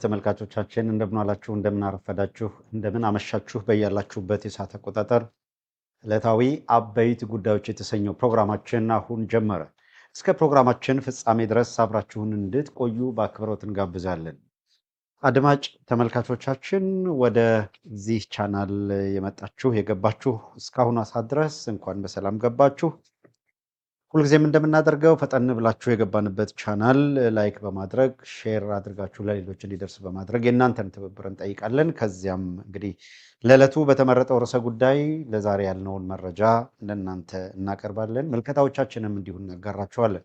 ተመልካቾቻችን እንደምን ዋላችሁ እንደምን አረፈዳችሁ እንደምን አመሻችሁ በያላችሁበት የሰዓት አቆጣጠር ዕለታዊ አበይት ጉዳዮች የተሰኘው ፕሮግራማችን አሁን ጀመረ። እስከ ፕሮግራማችን ፍጻሜ ድረስ አብራችሁን እንድትቆዩ በአክብሮት እንጋብዛለን። አድማጭ ተመልካቾቻችን ወደዚህ ቻናል የመጣችሁ የገባችሁ እስካሁን ሰዓት ድረስ እንኳን በሰላም ገባችሁ። ሁልጊዜም እንደምናደርገው ፈጠን ብላችሁ የገባንበት ቻናል ላይክ በማድረግ ሼር አድርጋችሁ ለሌሎች እንዲደርስ በማድረግ የእናንተን ትብብር እንጠይቃለን። ከዚያም እንግዲህ ለዕለቱ በተመረጠው ርዕሰ ጉዳይ ለዛሬ ያልነውን መረጃ ለእናንተ እናቀርባለን። ምልከታዎቻችንም እንዲሁ እናጋራችኋለን።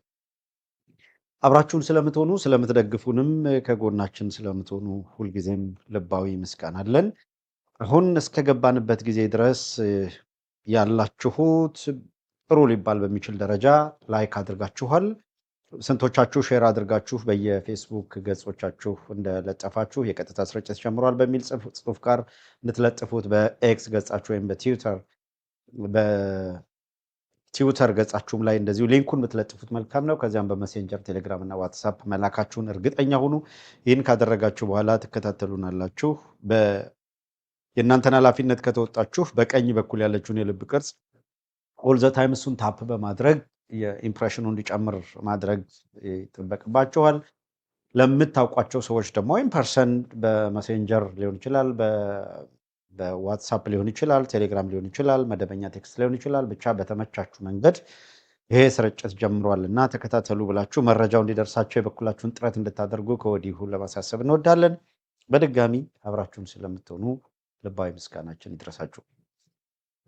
አብራችሁን ስለምትሆኑ ስለምትደግፉንም ከጎናችን ስለምትሆኑ ሁልጊዜም ልባዊ ምስጋና አለን። አሁን እስከገባንበት ጊዜ ድረስ ያላችሁት ጥሩ ሊባል በሚችል ደረጃ ላይክ አድርጋችኋል። ስንቶቻችሁ ሼር አድርጋችሁ በየፌስቡክ ገጾቻችሁ እንደለጠፋችሁ የቀጥታ ስርጭት ጀምሯል በሚል ጽሑፍ ጋር እንድትለጥፉት በኤክስ ገጻችሁ ወይም በትዊተር ገጻችሁም ላይ እንደዚሁ ሊንኩን ብትለጥፉት መልካም ነው። ከዚያም በሜሴንጀር ቴሌግራም እና ዋትሳፕ መላካችሁን እርግጠኛ ሁኑ። ይህን ካደረጋችሁ በኋላ ትከታተሉናላችሁ። የእናንተን ኃላፊነት ከተወጣችሁ በቀኝ በኩል ያለችውን የልብ ቅርጽ ኦል ዘ ታይም እሱን ታፕ በማድረግ የኢምፕሬሽኑ እንዲጨምር ማድረግ ይጠበቅባችኋል። ለምታውቋቸው ሰዎች ደግሞ ኢንፐርሰን በሜሴንጀር ሊሆን ይችላል፣ በዋትሳፕ ሊሆን ይችላል፣ ቴሌግራም ሊሆን ይችላል፣ መደበኛ ቴክስት ሊሆን ይችላል። ብቻ በተመቻችሁ መንገድ ይሄ ስርጭት ጀምሯል እና ተከታተሉ ብላችሁ መረጃው እንዲደርሳቸው የበኩላችሁን ጥረት እንድታደርጉ ከወዲሁ ለማሳሰብ እንወዳለን። በድጋሚ አብራችሁን ስለምትሆኑ ልባዊ ምስጋናችን ይድረሳችሁ።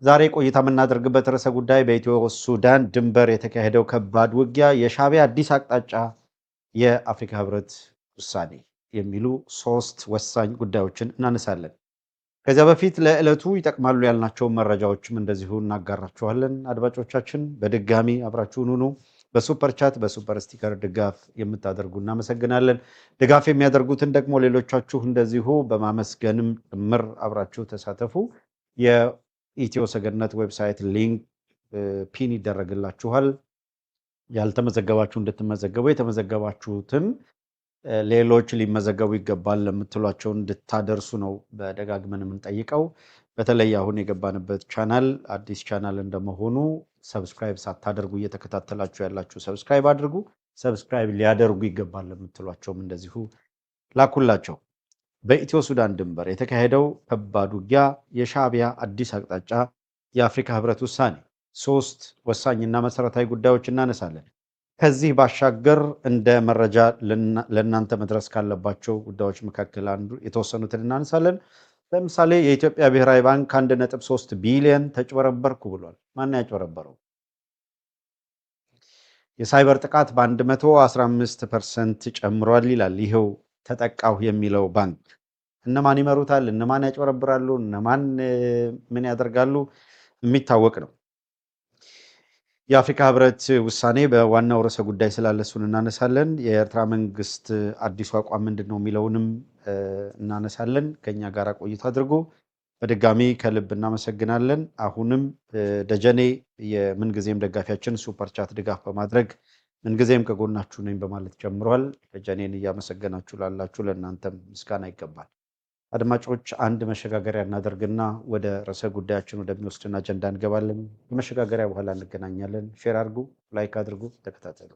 ዛሬ ቆይታ የምናደርግበት ርዕሰ ጉዳይ በኢትዮ ሱዳን ድንበር የተካሄደው ከባድ ውጊያ፣ የሻዕቢያ አዲስ አቅጣጫ፣ የአፍሪካ ህብረት ውሳኔ የሚሉ 3 ወሳኝ ጉዳዮችን እናነሳለን። ከዚያ በፊት ለዕለቱ ይጠቅማሉ ያልናቸውን መረጃዎችም እንደዚሁ እናጋራችኋለን። አድማጮቻችን በድጋሚ አብራችሁን ሁኑ። በሱፐር ቻት በሱፐር ስቲከር ድጋፍ የምታደርጉ እናመሰግናለን። ድጋፍ የሚያደርጉትን ደግሞ ሌሎቻችሁ እንደዚሁ በማመስገንም ጭምር አብራችሁ ተሳተፉ። ኢትዮ ሰገነት ዌብሳይት ሊንክ ፒን ይደረግላችኋል። ያልተመዘገባችሁ እንድትመዘገቡ የተመዘገባችሁትን ሌሎች ሊመዘገቡ ይገባል ለምትሏቸው እንድታደርሱ ነው በደጋግመን የምንጠይቀው። በተለይ አሁን የገባንበት ቻናል አዲስ ቻናል እንደመሆኑ ሰብስክራይብ ሳታደርጉ እየተከታተላችሁ ያላችሁ ሰብስክራይብ አድርጉ። ሰብስክራይብ ሊያደርጉ ይገባል ለምትሏቸውም እንደዚሁ ላኩላቸው። በኢትዮ ሱዳን ድንበር የተካሄደው ከባድ ውጊያ፣ የሻዕቢያ አዲስ አቅጣጫ፣ የአፍሪካ ህብረት ውሳኔ 3 ወሳኝና መሰረታዊ ጉዳዮች እናነሳለን። ከዚህ ባሻገር እንደ መረጃ ለእናንተ መድረስ ካለባቸው ጉዳዮች መካከል አንዱ የተወሰኑትን እናነሳለን። ለምሳሌ የኢትዮጵያ ብሔራዊ ባንክ 1.3 ቢሊዮን ተጭበረበርኩ ብሏል። ማን ያጭበረበረው? የሳይበር ጥቃት በ115% ጨምሯል ይላል ይሄው ተጠቃሁ የሚለው ባንክ። እነማን ይመሩታል? እነማን ያጭበረብራሉ? እነማን ምን ያደርጋሉ? የሚታወቅ ነው። የአፍሪካ ህብረት ውሳኔ በዋናው ርዕሰ ጉዳይ ስላለሱን እናነሳለን። የኤርትራ መንግስት አዲሱ አቋም ምንድን ነው የሚለውንም እናነሳለን። ከኛ ጋር ቆይታ አድርጎ በድጋሚ ከልብ እናመሰግናለን። አሁንም ደጀኔ የምንጊዜም ደጋፊያችን ሱፐር ቻት ድጋፍ በማድረግ ምንጊዜም ከጎናችሁ ነኝ በማለት ጀምሯል። ደጀኔን እያመሰገናችሁ ላላችሁ ለእናንተም ምስጋና ይገባል። አድማጮች አንድ መሸጋገሪያ እናደርግና ወደ ርዕሰ ጉዳያችን ወደሚወስድን አጀንዳ እንገባለን። ከመሸጋገሪያ በኋላ እንገናኛለን። ሼር አድርጉ፣ ላይክ አድርጉ፣ ተከታተሉ።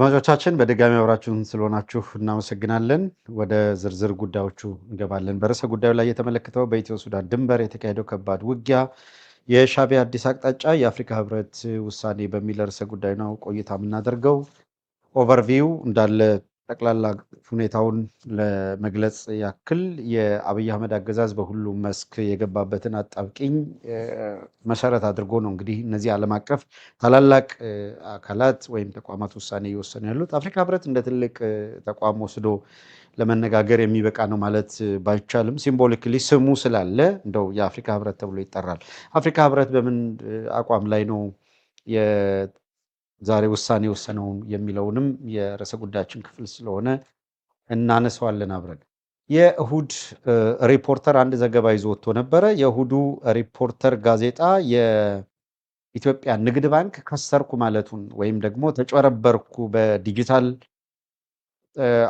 አድማጮቻችን በድጋሚ አብራችሁን ስለሆናችሁ እናመሰግናለን። ወደ ዝርዝር ጉዳዮቹ እንገባለን። በርዕሰ ጉዳዩ ላይ የተመለከተው በኢትዮ ሱዳን ድንበር የተካሄደው ከባድ ውጊያ፣ የሻዕቢያ አዲስ አቅጣጫ፣ የአፍሪካ ህብረት ውሳኔ በሚል ርዕሰ ጉዳይ ነው ቆይታ የምናደርገው። ኦቨርቪው እንዳለ ጠቅላላ ሁኔታውን ለመግለጽ ያክል የአብይ አህመድ አገዛዝ በሁሉም መስክ የገባበትን አጣብቂኝ መሰረት አድርጎ ነው እንግዲህ እነዚህ ዓለም አቀፍ ታላላቅ አካላት ወይም ተቋማት ውሳኔ እየወሰኑ ያሉት። አፍሪካ ህብረት እንደ ትልቅ ተቋም ወስዶ ለመነጋገር የሚበቃ ነው ማለት ባይቻልም ሲምቦሊክሊ ስሙ ስላለ እንደው የአፍሪካ ህብረት ተብሎ ይጠራል። አፍሪካ ህብረት በምን አቋም ላይ ነው ዛሬ ውሳኔ ወሰነውን የሚለውንም የርዕሰ ጉዳያችን ክፍል ስለሆነ እናነሳዋለን አብረን። የእሁድ ሪፖርተር አንድ ዘገባ ይዞ ወጥቶ ነበረ። የእሁዱ ሪፖርተር ጋዜጣ የኢትዮጵያ ንግድ ባንክ ከሰርኩ ማለቱን ወይም ደግሞ ተጨረበርኩ በዲጂታል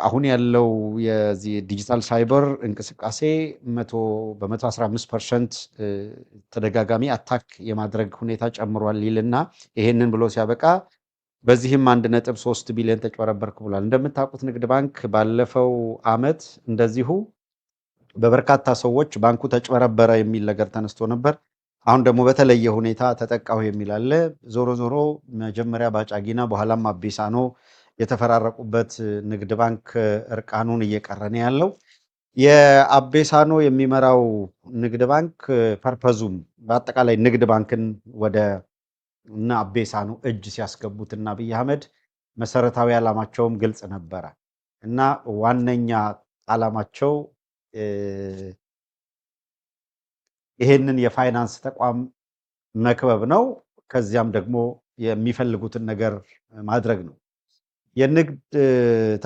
አሁን ያለው የዚህ ዲጂታል ሳይበር እንቅስቃሴ በ115% ተደጋጋሚ አታክ የማድረግ ሁኔታ ጨምሯል ይልና ይሄንን ብሎ ሲያበቃ በዚህም 1.3 ቢሊዮን ተጨረበርኩ ብሏል። እንደምታውቁት ንግድ ባንክ ባለፈው ዓመት እንደዚሁ በበርካታ ሰዎች ባንኩ ተጨረበረ የሚል ነገር ተነስቶ ነበር። አሁን ደግሞ በተለየ ሁኔታ ተጠቃሁ የሚል አለ። ዞሮ ዞሮ መጀመሪያ ባጫጊና በኋላም አቤሳኖ የተፈራረቁበት ንግድ ባንክ እርቃኑን እየቀረነ ያለው የአቤሳኖ የሚመራው ንግድ ባንክ ፐርፐዙም በአጠቃላይ ንግድ ባንክን ወደ እና አቤሳኖ እጅ ሲያስገቡትና አብይ አህመድ መሰረታዊ ዓላማቸውም ግልጽ ነበረ እና ዋነኛ ዓላማቸው ይሄንን የፋይናንስ ተቋም መክበብ ነው። ከዚያም ደግሞ የሚፈልጉትን ነገር ማድረግ ነው። የንግድ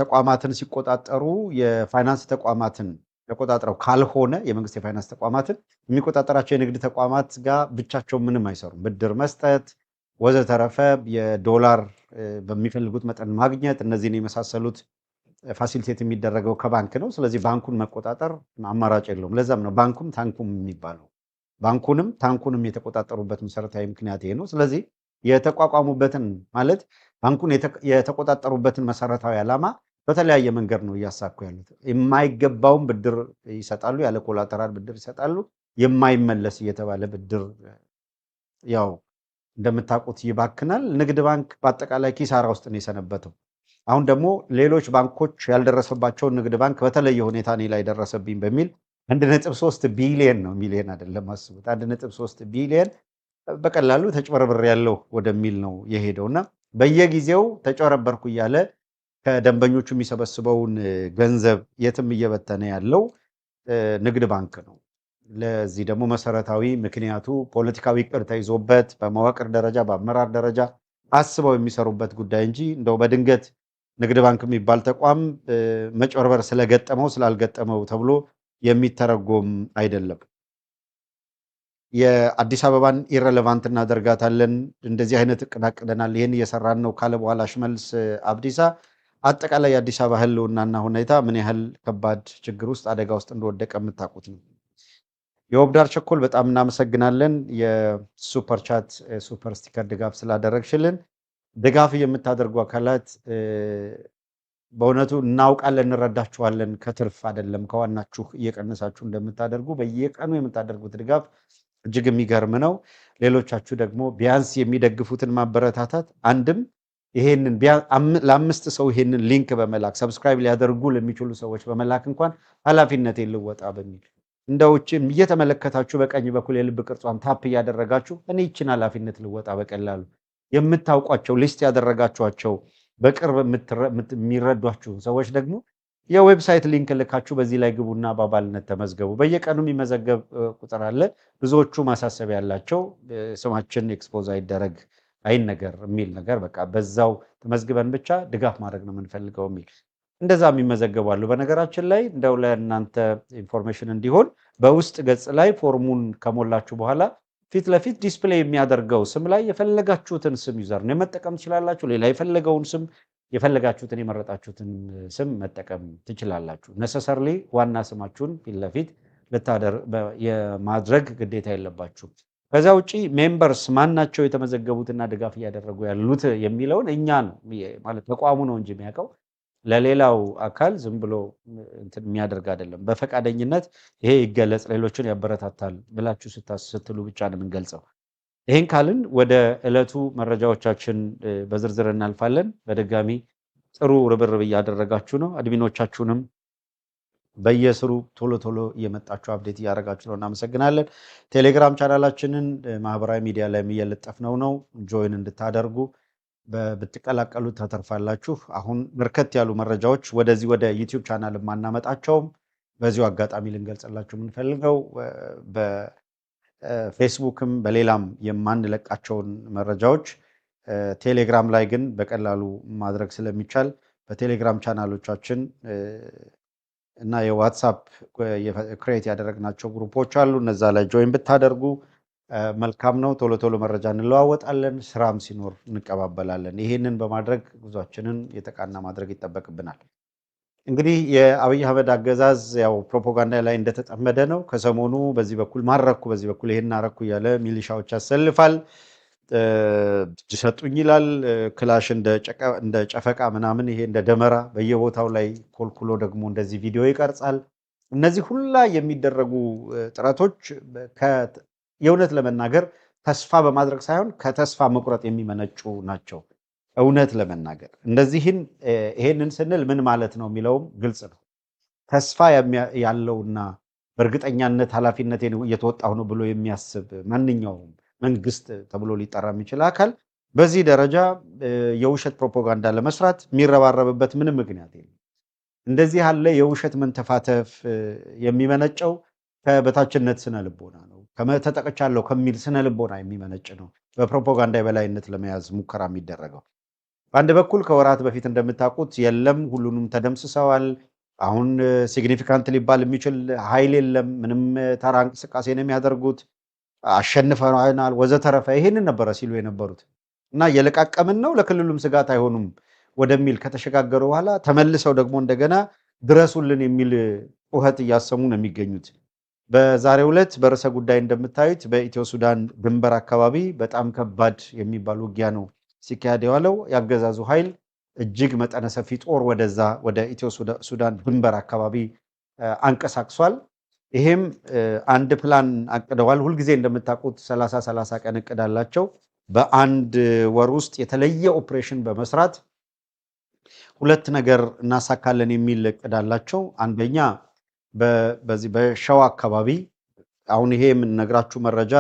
ተቋማትን ሲቆጣጠሩ የፋይናንስ ተቋማትን ተቆጣጥረው ካልሆነ የመንግስት የፋይናንስ ተቋማትን የሚቆጣጠራቸው የንግድ ተቋማት ጋር ብቻቸው ምንም አይሰሩም። ብድር መስጠት ወዘተረፈ፣ የዶላር በሚፈልጉት መጠን ማግኘት፣ እነዚህን የመሳሰሉት ፋሲሊቴት የሚደረገው ከባንክ ነው። ስለዚህ ባንኩን መቆጣጠር አማራጭ የለውም። ለዛም ነው ባንኩም ታንኩም የሚባለው። ባንኩንም ታንኩንም የተቆጣጠሩበት መሰረታዊ ምክንያት ይሄ ነው። ስለዚህ የተቋቋሙበትን ማለት ባንኩን የተቆጣጠሩበትን መሰረታዊ ዓላማ በተለያየ መንገድ ነው እያሳኩ ያሉት። የማይገባውን ብድር ይሰጣሉ፣ ያለ ኮላተራል ብድር ይሰጣሉ። የማይመለስ እየተባለ ብድር ያው እንደምታውቁት ይባክናል። ንግድ ባንክ በአጠቃላይ ኪሳራ ውስጥ ነው የሰነበተው። አሁን ደግሞ ሌሎች ባንኮች ያልደረሰባቸውን ንግድ ባንክ በተለየ ሁኔታ እኔ ላይ ደረሰብኝ በሚል 1.3 ቢሊየን ነው፣ ሚሊየን አይደለም፣ አስቡት። 1.3 ቢሊየን በቀላሉ ተጭበርብር ያለው ወደሚል ነው የሄደውና በየጊዜው ተጨረበርኩ እያለ ከደንበኞቹ የሚሰበስበውን ገንዘብ የትም እየበተነ ያለው ንግድ ባንክ ነው። ለዚህ ደግሞ መሰረታዊ ምክንያቱ ፖለቲካዊ እቅድ ተይዞበት በመዋቅር ደረጃ በአመራር ደረጃ አስበው የሚሰሩበት ጉዳይ እንጂ እንደው በድንገት ንግድ ባንክ የሚባል ተቋም መጨበርበር ስለገጠመው ስላልገጠመው ተብሎ የሚተረጎም አይደለም። የአዲስ አበባን ኢረሌቫንት እናደርጋታለን፣ እንደዚህ አይነት እቅድ አቅደናል፣ ይህን እየሰራን ነው ካለ በኋላ ሽመልስ አብዲሳ አጠቃላይ የአዲስ አበባ ህልውናና ሁኔታ ምን ያህል ከባድ ችግር ውስጥ አደጋ ውስጥ እንደወደቀ የምታውቁት ነው። የወብዳር ቸኮል በጣም እናመሰግናለን። የሱፐር ቻት ሱፐር ስቲከር ድጋፍ ስላደረግሽልን። ድጋፍ የምታደርጉ አካላት በእውነቱ እናውቃለን፣ እንረዳችኋለን። ከትርፍ አይደለም ከዋናችሁ እየቀነሳችሁ እንደምታደርጉ በየቀኑ የምታደርጉት ድጋፍ እጅግ የሚገርም ነው። ሌሎቻችሁ ደግሞ ቢያንስ የሚደግፉትን ማበረታታት አንድም ይሄንን ለአምስት ሰው ይሄንን ሊንክ በመላክ ሰብስክራይብ ሊያደርጉ ለሚችሉ ሰዎች በመላክ እንኳን ኃላፊነት ልወጣ በሚል እንደውጭም እየተመለከታችሁ በቀኝ በኩል የልብ ቅርጿን ታፕ እያደረጋችሁ እኔ ይችን ኃላፊነት ልወጣ በቀላሉ የምታውቋቸው ሊስት ያደረጋችኋቸው በቅርብ የሚረዷችሁ ሰዎች ደግሞ የዌብሳይት ሊንክ ልካችሁ በዚህ ላይ ግቡና በአባልነት ተመዝገቡ። በየቀኑ የሚመዘገብ ቁጥር አለ። ብዙዎቹ ማሳሰቢያ ያላቸው ስማችን ኤክስፖዝ አይደረግ አይነገር የሚል ነገር በቃ በዛው ተመዝግበን ብቻ ድጋፍ ማድረግ ነው የምንፈልገው የሚል እንደዛ የሚመዘገቡ አሉ። በነገራችን ላይ እንደው ለእናንተ ኢንፎርሜሽን እንዲሆን በውስጥ ገጽ ላይ ፎርሙን ከሞላችሁ በኋላ ፊት ለፊት ዲስፕሌይ የሚያደርገው ስም ላይ የፈለጋችሁትን ስም ዩዘር ነው መጠቀም ትችላላችሁ። ሌላ የፈለገውን ስም የፈለጋችሁትን የመረጣችሁትን ስም መጠቀም ትችላላችሁ። ነሰሰርሊ ዋና ስማችሁን ፊት ለፊት የማድረግ ግዴታ የለባችሁ። ከዛ ውጪ ሜምበርስ ማን ናቸው የተመዘገቡትና ድጋፍ እያደረጉ ያሉት የሚለውን እኛ ነው ማለት ተቋሙ ነው እንጂ የሚያውቀው ለሌላው አካል ዝም ብሎ እንትን የሚያደርግ አይደለም። በፈቃደኝነት ይሄ ይገለጽ፣ ሌሎችን ያበረታታል ብላችሁ ስትሉ ብቻ ነው የምንገልጸው። ይህን ካልን ወደ ዕለቱ መረጃዎቻችን በዝርዝር እናልፋለን። በድጋሚ ጥሩ ርብርብ እያደረጋችሁ ነው። አድሚኖቻችሁንም በየስሩ ቶሎ ቶሎ እየመጣችሁ አፕዴት እያደረጋችሁ ነው፣ እናመሰግናለን። ቴሌግራም ቻናላችንን ማህበራዊ ሚዲያ ላይ እየለጠፍነው ነው። ጆይን እንድታደርጉ ብትቀላቀሉ ተተርፋላችሁ። አሁን በርከት ያሉ መረጃዎች ወደዚህ ወደ ዩቲዩብ ቻናል ማናመጣቸውም በዚሁ አጋጣሚ ልንገልጽላችሁ የምንፈልገው በፌስቡክም በሌላም የማንለቃቸውን መረጃዎች ቴሌግራም ላይ ግን በቀላሉ ማድረግ ስለሚቻል በቴሌግራም ቻናሎቻችን እና የዋትሳፕ ክሬት ያደረግናቸው ግሩፖች አሉ። እነዛ ላይ ጆይን ብታደርጉ መልካም ነው። ቶሎ ቶሎ መረጃ እንለዋወጣለን፣ ስራም ሲኖር እንቀባበላለን። ይህንን በማድረግ ጉዟችንን የተቃና ማድረግ ይጠበቅብናል። እንግዲህ የአብይ አህመድ አገዛዝ ያው ፕሮፓጋንዳ ላይ እንደተጠመደ ነው። ከሰሞኑ በዚህ በኩል ማረኩ፣ በዚህ በኩል ይሄን አረኩ እያለ ሚሊሻዎች ያሰልፋል። እጅ ሰጡኝ ይላል። ክላሽ እንደ ጨፈቃ ምናምን ይሄ እንደ ደመራ በየቦታው ላይ ኮልኩሎ ደግሞ እንደዚህ ቪዲዮ ይቀርጻል። እነዚህ ሁላ የሚደረጉ ጥረቶች የእውነት ለመናገር ተስፋ በማድረግ ሳይሆን ከተስፋ መቁረጥ የሚመነጩ ናቸው። እውነት ለመናገር ይሄንን ስንል ምን ማለት ነው የሚለውም ግልጽ ነው። ተስፋ ያለውና በእርግጠኛነት ኃላፊነቴን እየተወጣሁ ነው ብሎ የሚያስብ ማንኛውም መንግስት ተብሎ ሊጠራ የሚችል አካል በዚህ ደረጃ የውሸት ፕሮፓጋንዳ ለመስራት የሚረባረብበት ምንም ምክንያት የለም። እንደዚህ ያለ የውሸት መንተፋተፍ የሚመነጨው ከበታችነት ስነ ልቦና ነው። ተጠቅቻለሁ ከሚል ስነ ልቦና የሚመነጭ ነው። በፕሮፓጋንዳ የበላይነት ለመያዝ ሙከራ የሚደረገው በአንድ በኩል ከወራት በፊት እንደምታውቁት የለም ሁሉንም ተደምስሰዋል፣ አሁን ሲግኒፊካንት ሊባል የሚችል ኃይል የለም፣ ምንም ተራ እንቅስቃሴ ነው የሚያደርጉት፣ አሸንፈናል ወዘተረፈ ይሄንን ነበረ ሲሉ የነበሩት እና የለቃቀምን ነው ለክልሉም ስጋት አይሆኑም ወደሚል ከተሸጋገሩ በኋላ ተመልሰው ደግሞ እንደገና ድረሱልን የሚል ጩኸት እያሰሙ ነው የሚገኙት። በዛሬው ዕለት በርዕሰ ጉዳይ እንደምታዩት በኢትዮ ሱዳን ድንበር አካባቢ በጣም ከባድ የሚባል ውጊያ ነው ሲካሄድ የዋለው። ያገዛዙ ኃይል እጅግ መጠነ ሰፊ ጦር ወደዛ ወደ ኢትዮ ሱዳን ድንበር አካባቢ አንቀሳቅሷል። ይሄም አንድ ፕላን አቅደዋል። ሁልጊዜ እንደምታውቁት 30 ቀን እቅድ አላቸው። በአንድ ወር ውስጥ የተለየ ኦፕሬሽን በመስራት ሁለት ነገር እናሳካለን የሚል እቅድ አላቸው። አንደኛ በዚህ በሸዋ አካባቢ አሁን ይሄ የምንነግራችሁ መረጃ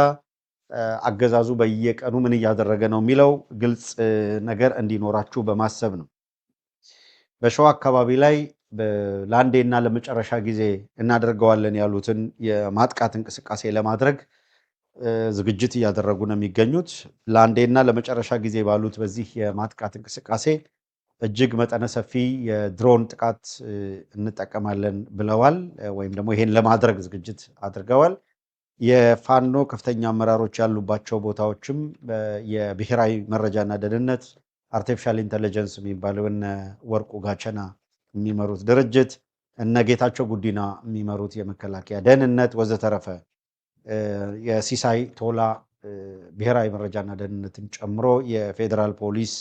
አገዛዙ በየቀኑ ምን እያደረገ ነው የሚለው ግልጽ ነገር እንዲኖራችሁ በማሰብ ነው። በሸዋ አካባቢ ላይ ለአንዴና ለመጨረሻ ጊዜ እናደርገዋለን ያሉትን የማጥቃት እንቅስቃሴ ለማድረግ ዝግጅት እያደረጉ ነው የሚገኙት። ለአንዴና ለመጨረሻ ጊዜ ባሉት በዚህ የማጥቃት እንቅስቃሴ እጅግ መጠነ ሰፊ የድሮን ጥቃት እንጠቀማለን ብለዋል፣ ወይም ደግሞ ይሄን ለማድረግ ዝግጅት አድርገዋል። የፋኖ ከፍተኛ አመራሮች ያሉባቸው ቦታዎችም የብሔራዊ መረጃና ደህንነት አርቲፊሻል ኢንተለጀንስ የሚባለው እነ ወርቁ ጋቸና የሚመሩት ድርጅት፣ እነ ጌታቸው ጉዲና የሚመሩት የመከላከያ ደህንነት ወዘተረፈ የሲሳይ ቶላ ብሔራዊ መረጃና ደህንነትን ጨምሮ የፌዴራል ፖሊስ፣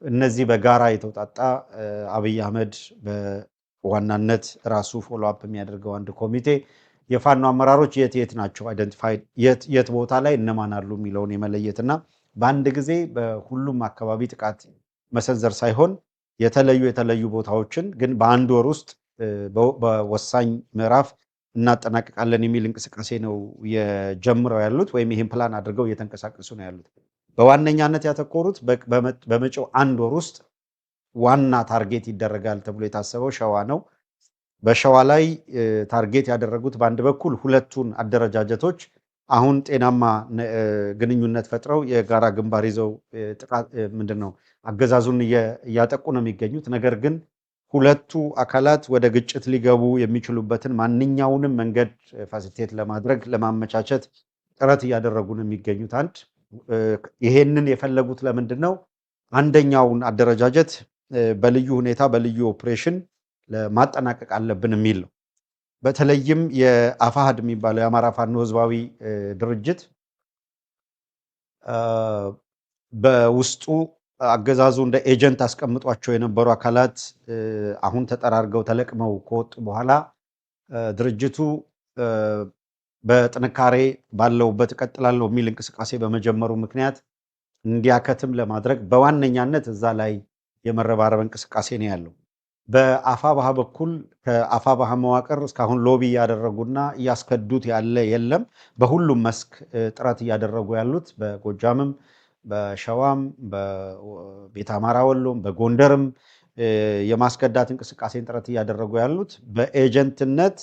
እነዚህ በጋራ የተውጣጣ አብይ አህመድ በዋናነት ራሱ ፎሎ አፕ የሚያደርገው አንድ ኮሚቴ የፋኖ አመራሮች የት ናቸው አይደንቲፋይድ የት ቦታ ላይ እነማን አሉ የሚለውን የመለየትና በአንድ ጊዜ በሁሉም አካባቢ ጥቃት መሰንዘር ሳይሆን የተለዩ ቦታዎችን ግን በአንድ ወር ውስጥ በወሳኝ ምዕራፍ እናጠናቀቃለን የሚል እንቅስቃሴ ነው የጀምረው ያሉት፣ ወይም ይህን ፕላን አድርገው እየተንቀሳቀሱ ነው ያሉት። በዋነኛነት ያተኮሩት በመጪው አንድ ወር ውስጥ ዋና ታርጌት ይደረጋል ተብሎ የታሰበው ሸዋ ነው። በሸዋ ላይ ታርጌት ያደረጉት በአንድ በኩል ሁለቱን አደረጃጀቶች አሁን ጤናማ ግንኙነት ፈጥረው የጋራ ግንባር ይዘው ምንድነው አገዛዙን እያጠቁ ነው የሚገኙት። ነገር ግን ሁለቱ አካላት ወደ ግጭት ሊገቡ የሚችሉበትን ማንኛውንም መንገድ ፋሲሊቴት ለማድረግ ለማመቻቸት ጥረት እያደረጉ ነው የሚገኙት። ይሄንን የፈለጉት ለምንድን ነው? አንደኛውን አደረጃጀት በልዩ ሁኔታ በልዩ ኦፕሬሽን ለማጠናቀቅ አለብን የሚል ነው። በተለይም የአፋሃድ የሚባለው የአማራ ፋኖ ህዝባዊ ድርጅት በውስጡ አገዛዙ እንደ ኤጀንት አስቀምጧቸው የነበሩ አካላት አሁን ተጠራርገው ተለቅመው ከወጡ በኋላ ድርጅቱ በጥንካሬ ባለውበት እቀጥላለሁ የሚል እንቅስቃሴ በመጀመሩ ምክንያት እንዲያከትም ለማድረግ በዋነኛነት እዛ ላይ የመረባረብ እንቅስቃሴ ነው ያለው። በአፋብኃ በኩል ከአፋብኃ መዋቅር እስካሁን ሎቢ እያደረጉና እያስከዱት ያለ የለም። በሁሉም መስክ ጥረት እያደረጉ ያሉት በጎጃምም፣ በሸዋም፣ በቤተ አማራ ወሎም፣ በጎንደርም የማስከዳት እንቅስቃሴን ጥረት እያደረጉ ያሉት በኤጀንትነት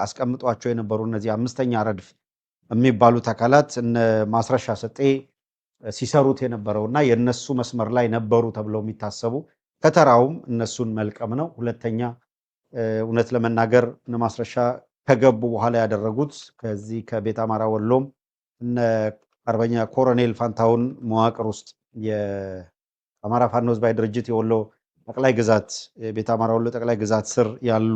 አስቀምጧቸው የነበሩ እነዚህ አምስተኛ ረድፍ የሚባሉት አካላት እነ ማስረሻ ሰጤ ሲሰሩት የነበረውና የነሱ መስመር ላይ ነበሩ ተብለው የሚታሰቡ ከተራውም እነሱን መልቀም ነው። ሁለተኛ እውነት ለመናገር እነ ማስረሻ ከገቡ በኋላ ያደረጉት ከዚህ ከቤተ አማራ ወሎም እነ አርበኛ ኮሎኔል ፋንታውን መዋቅር ውስጥ የአማራ ፋኖ ህዝባዊ ድርጅት የወሎ ጠቅላይ ግዛት ቤተ አማራ ወሎ ጠቅላይ ግዛት ስር ያሉ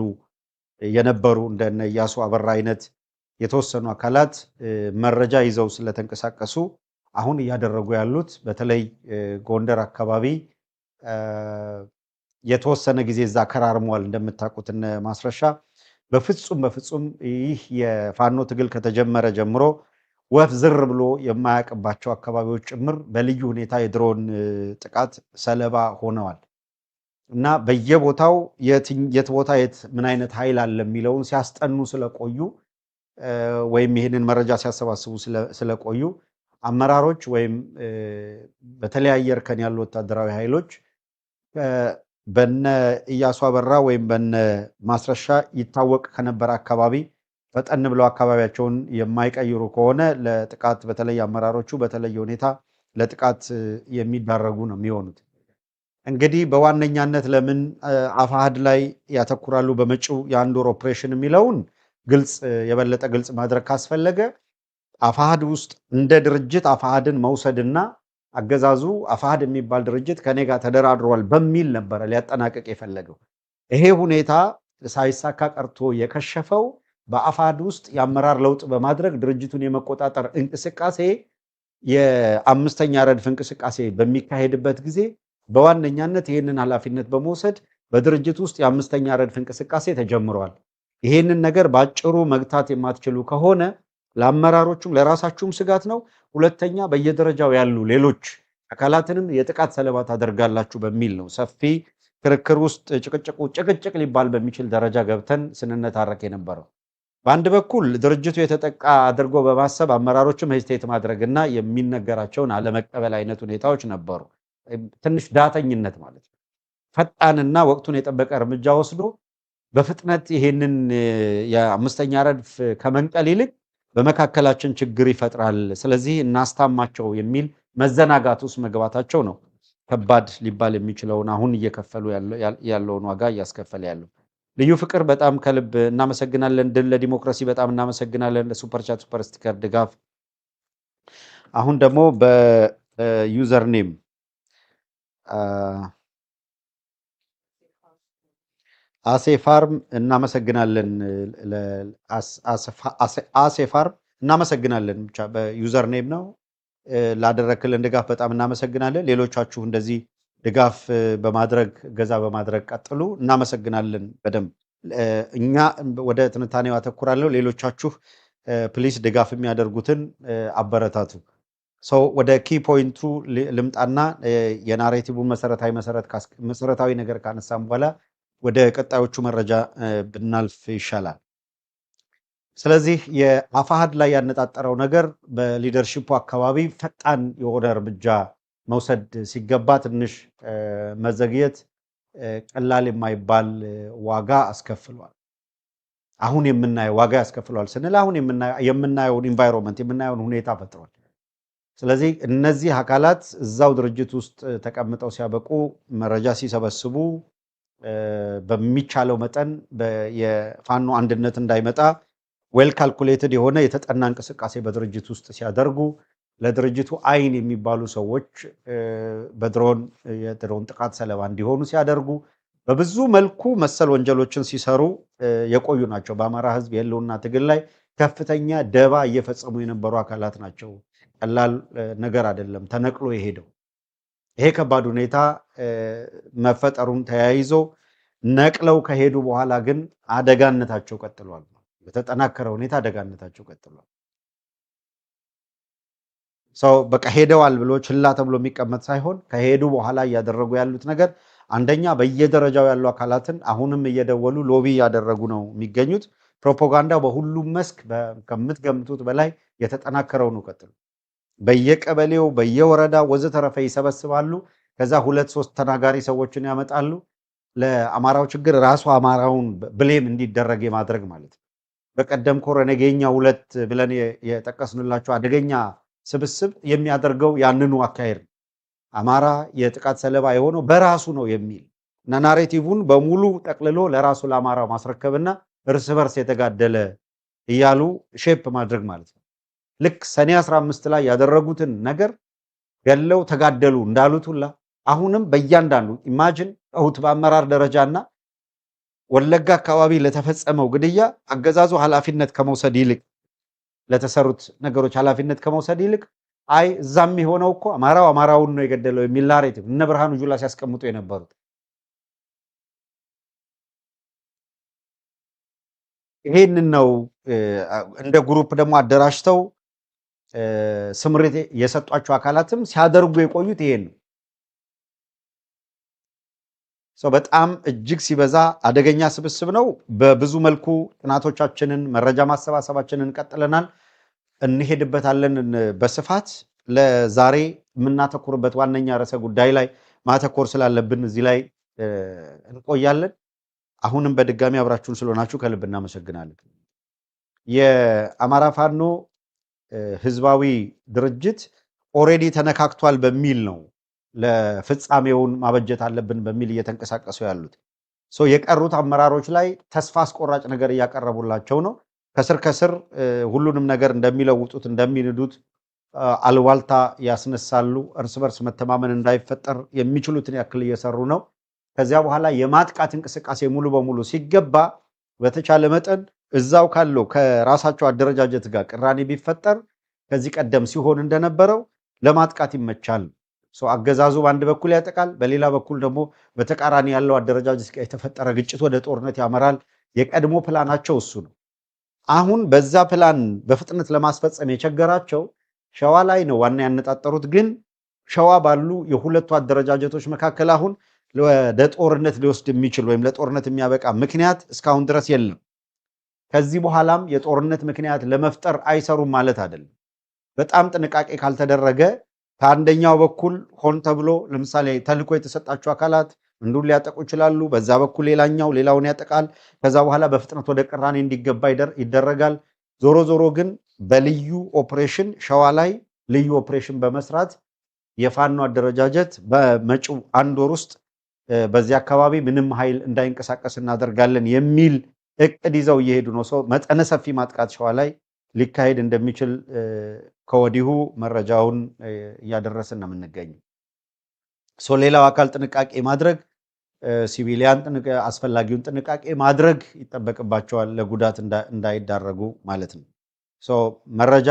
የነበሩ እንደነ ኢያሱ አበራ አይነት የተወሰኑ አካላት መረጃ ይዘው ስለተንቀሳቀሱ አሁን እያደረጉ ያሉት በተለይ ጎንደር አካባቢ የተወሰነ ጊዜ እዛ ከራርሟል። እንደምታውቁት እነ ማስረሻ በፍጹም ይህ የፋኖ ትግል ከተጀመረ ጀምሮ ወፍ ዝር ብሎ የማያውቅባቸው አካባቢዎች ጭምር በልዩ ሁኔታ የድሮን ጥቃት ሰለባ ሆነዋል እና በየቦታው የት ቦታ ምን አይነት ኃይል አለ የሚለውን ሲያስጠኑ ስለቆዩ ወይም ይህንን መረጃ ሲያሰባስቡ ስለቆዩ አመራሮች ወይም በተለያየ እርከን ያሉ ወታደራዊ ኃይሎች በነ ኢያሱ አበራ ወይም በነ ማስረሻ ይታወቅ ከነበረ አካባቢ ፈጠን ብለው አካባቢያቸውን የማይቀይሩ ከሆነ ለጥቃት በተለይ አመራሮቹ በተለየ ሁኔታ ለጥቃት የሚዳረጉ ነው የሚሆኑት። እንግዲህ በዋነኛነት ለምን አፋሕድ ላይ ያተኩራሉ በመጪው የአንድ ወር ኦፕሬሽን የሚለውን የበለጠ ግልጽ ማድረግ ካስፈለገ አፋሕድ ውስጥ እንደ ድርጅት አፋሕድን መውሰድና አገዛዙ አፋሕድ የሚባል ድርጅት ከኔ ጋር ተደራድሯል በሚል ነበረ ሊያጠናቀቅ የፈለገው። ይሄ ሁኔታ ሳይሳካ ቀርቶ የከሸፈው በአፋሕድ ውስጥ የአመራር ለውጥ በማድረግ ድርጅቱን የመቆጣጠር እንቅስቃሴ የአምስተኛ ረድፍ እንቅስቃሴ በሚካሄድበት ጊዜ በዋነኛነት ይህንን ኃላፊነት በመውሰድ በድርጅት ውስጥ የአምስተኛ ረድፍ እንቅስቃሴ ተጀምሯል። ይህንን ነገር በአጭሩ መግታት የማትችሉ ከሆነ ለአመራሮቹም ለራሳችሁም ስጋት ነው። ሁለተኛ በየደረጃው ያሉ ሌሎች አካላትንም የጥቃት ሰለባ ታደርጋላችሁ በሚል ነው ሰፊ ክርክር ውስጥ ጭቅጭቅ ሊባል በሚችል ደረጃ ገብተን ስንነታረክ የነበረው። በአንድ በኩል ድርጅቱ የተጠቃ አድርጎ በማሰብ አመራሮችም ሄጅቴት ማድረግና የሚነገራቸውን አለመቀበል አይነት ሁኔታዎች ነበሩ። ትንሽ ዳተኝነት ማለት ነው። ፈጣንና ወቅቱን የጠበቀ እርምጃ ወስዶ በፍጥነት ይሄንን የአምስተኛ ረድፍ ከመንቀል ይልቅ በመካከላችን ችግር ይፈጥራል፣ ስለዚህ እናስታማቸው የሚል መዘናጋት ውስጥ መግባታቸው ነው ከባድ ሊባል የሚችለውን አሁን እየከፈሉ ያለውን ዋጋ እያስከፈለ ያለው። ልዩ ፍቅር በጣም ከልብ እናመሰግናለን። ድል ለዲሞክራሲ በጣም እናመሰግናለን ለሱፐር ቻት ሱፐር ስቲከር ድጋፍ። አሁን ደግሞ በዩዘር ኔም አሴፋርም እናመሰግናለን። አሴፋርም እናመሰግናለን። ብቻ በዩዘር ኔም ነው ላደረክልን ድጋፍ በጣም እናመሰግናለን። ሌሎቻችሁ እንደዚህ ድጋፍ በማድረግ ገዛ በማድረግ ቀጥሉ። እናመሰግናለን በደንብ። እኛ ወደ ትንታኔው አተኩራለሁ። ሌሎቻችሁ ፕሊስ ድጋፍ የሚያደርጉትን አበረታቱ። ሰው ወደ ኪ ፖይንቱ ልምጣና የናሬቲቡን መሰረታዊ ነገር ካነሳም በኋላ ወደ ቀጣዮቹ መረጃ ብናልፍ ይሻላል። ስለዚህ የአፋሕድ ላይ ያነጣጠረው ነገር በሊደርሺፑ አካባቢ ፈጣን የሆነ እርምጃ መውሰድ ሲገባ ትንሽ መዘግየት ቀላል የማይባል ዋጋ አስከፍሏል። አሁን የምናየው ዋጋ ያስከፍሏል ስንል አሁን የምናየውን ኢንቫይሮንመንት የምናየውን ሁኔታ ፈጥሯል። ስለዚህ እነዚህ አካላት እዛው ድርጅት ውስጥ ተቀምጠው ሲያበቁ መረጃ ሲሰበስቡ በሚቻለው መጠን የፋኖ አንድነት እንዳይመጣ ዌል ካልኩሌትድ የሆነ የተጠና እንቅስቃሴ በድርጅት ውስጥ ሲያደርጉ ለድርጅቱ አይን የሚባሉ ሰዎች የድሮን ጥቃት ሰለባ እንዲሆኑ ሲያደርጉ በብዙ መልኩ መሰል ወንጀሎችን ሲሰሩ የቆዩ ናቸው። በአማራ ሕዝብ የህልውና ትግል ላይ ከፍተኛ ደባ እየፈጸሙ የነበሩ አካላት ናቸው። ቀላል ነገር አይደለም ተነቅሎ የሄደው። ይሄ ከባድ ሁኔታ መፈጠሩን ተያይዞ ነቅለው ከሄዱ በኋላ ግን አደጋነታቸው ቀጥሏል። በተጠናከረ ሁኔታ አደጋነታቸው ቀጥሏል። ሰው በቃ ሄደዋል ብሎ ችላ ተብሎ የሚቀመጥ ሳይሆን ከሄዱ በኋላ እያደረጉ ያሉት ነገር አንደኛ በየደረጃው ያሉ አካላትን አሁንም እየደወሉ ሎቢ እያደረጉ ነው የሚገኙት። ፕሮፓጋንዳው በሁሉም መስክ ከምትገምቱት በላይ የተጠናከረው ነው። ቀጥሎ በየቀበሌው በየወረዳ ወዘተረፈ ይሰበስባሉ። ከዛ 2-3 ተናጋሪ ሰዎችን ያመጣሉ። ለአማራው ችግር ራሱ አማራውን ብሌም እንዲደረግ የማድረግ ማለት ነው። በቀደም ኮረነገኛ 2 ብለን የጠቀስንላቸው አደገኛ ስብስብ የሚያደርገው ያንኑ አካሄድ ነው። አማራ የጥቃት ሰለባ የሆነው በራሱ ነው የሚል እና ናሬቲቭን በሙሉ ጠቅልሎ ለራሱ ለአማራው ማስረከብና እርስ በርስ የተጋደለ እያሉ ሼፕ ማድረግ ማለት ነው። ልክ ሰኔ 15 ላይ ያደረጉትን ነገር ገለው ተጋደሉ እንዳሉት ሁላ አሁንም በእያንዳንዱ ኢማጂን እሁት በአመራር ደረጃና ወለጋ አካባቢ ለተፈጸመው ግድያ አገዛዙ ኃላፊነት ከመውሰድ ይልቅ ለተሰሩት ነገሮች ኃላፊነት ከመውሰድ ይልቅ አይ እዛም የሆነው እኮ አማራውን ነው የገደለው የሚል ናሬቲቭ እነ ብርሃኑ ጁላ ሲያስቀምጡ የነበሩት ይሄንን ነው። እንደ ግሩፕ ደግሞ አደራጅተው ስምሪት የሰጧቸው አካላትም ሲያደርጉ የቆዩት ይሄን ነው። በጣም እጅግ ሲበዛ አደገኛ ስብስብ ነው። በብዙ መልኩ ጥናቶቻችንን መረጃ ማሰባሰባችንን ቀጥለናል፣ እንሄድበታለን በስፋት። ለዛሬ የምናተኩርበት ዋነኛ ርዕሰ ጉዳይ ላይ ማተኮር ስላለብን እዚህ ላይ እንቆያለን። አሁንም በድጋሚ አብራችሁን ስለሆናችሁ ከልብ እናመሰግናለን። የአማራ ፋኖ ህዝባዊ ድርጅት ኦሬዲ ተነካክቷል በሚል ነው ለፍጻሜውን ማበጀት አለብን በሚል እየተንቀሳቀሱ ያሉት። የቀሩት አመራሮች ላይ ተስፋ አስቆራጭ ነገር እያቀረቡላቸው ነው። ከስር ከስር ሁሉንም ነገር እንደሚለውጡት እንደሚንዱት አልዋልታ ያስነሳሉ። እርስ በርስ መተማመን እንዳይፈጠር የሚችሉትን ያክል እየሰሩ ነው። ከዚያ በኋላ የማጥቃት እንቅስቃሴ ሙሉ በሙሉ ሲገባ በተቻለ መጠን እዛው ካለው ከራሳቸው አደረጃጀት ጋር ቅራኔ ቢፈጠር ከዚህ ቀደም ሲሆን እንደነበረው ለማጥቃት ይመቻል። አገዛዙ በአንድ በኩል ያጠቃል፣ በሌላ በኩል ደግሞ በተቃራኒ ያለው አደረጃጀት ጋር የተፈጠረ ግጭት ወደ ጦርነት ያመራል። የቀድሞ ፕላናቸው እሱ ነው። አሁን በዛ ፕላን በፍጥነት ለማስፈጸም የቸገራቸው ሸዋ ላይ ነው ዋና ያነጣጠሩት። ግን ሸዋ ባሉ የሁለቱ አደረጃጀቶች መካከል አሁን ወደ ጦርነት ሊወስድ የሚችል ወይም ለጦርነት የሚያበቃ ምክንያት እስካሁን ድረስ የለም። ከዚህ በኋላም የጦርነት ምክንያት ለመፍጠር አይሰሩም ማለት አይደለም። በጣም ጥንቃቄ ካልተደረገ ከአንደኛው በኩል ሆን ተብሎ ለምሳሌ ተልዕኮ የተሰጣቸው አካላት እንዱን ሊያጠቁ ይችላሉ። በዛ በኩል ሌላኛው ሌላውን ያጠቃል። ከዛ በኋላ በፍጥነት ወደ ቅራኔ እንዲገባ ይደረጋል። ዞሮ ዞሮ ግን በልዩ ኦፕሬሽን ሸዋ ላይ ልዩ ኦፕሬሽን በመስራት የፋኖ አደረጃጀት በመጪው 1 ወር ውስጥ በዚህ አካባቢ ምንም ኃይል እንዳይንቀሳቀስ እናደርጋለን የሚል እቅድ ይዘው እየሄዱ ነው። መጠነ ሰፊ ማጥቃት ሸዋ ላይ ሊካሄድ እንደሚችል ከወዲሁ መረጃውን እያደረስን ነው የምንገኘው። ሌላው አካል ጥንቃቄ ማድረግ፣ ሲቪሊያን አስፈላጊውን ጥንቃቄ ማድረግ ይጠበቅባቸዋል፣ ለጉዳት እንዳይዳረጉ ማለት ነው። መረጃ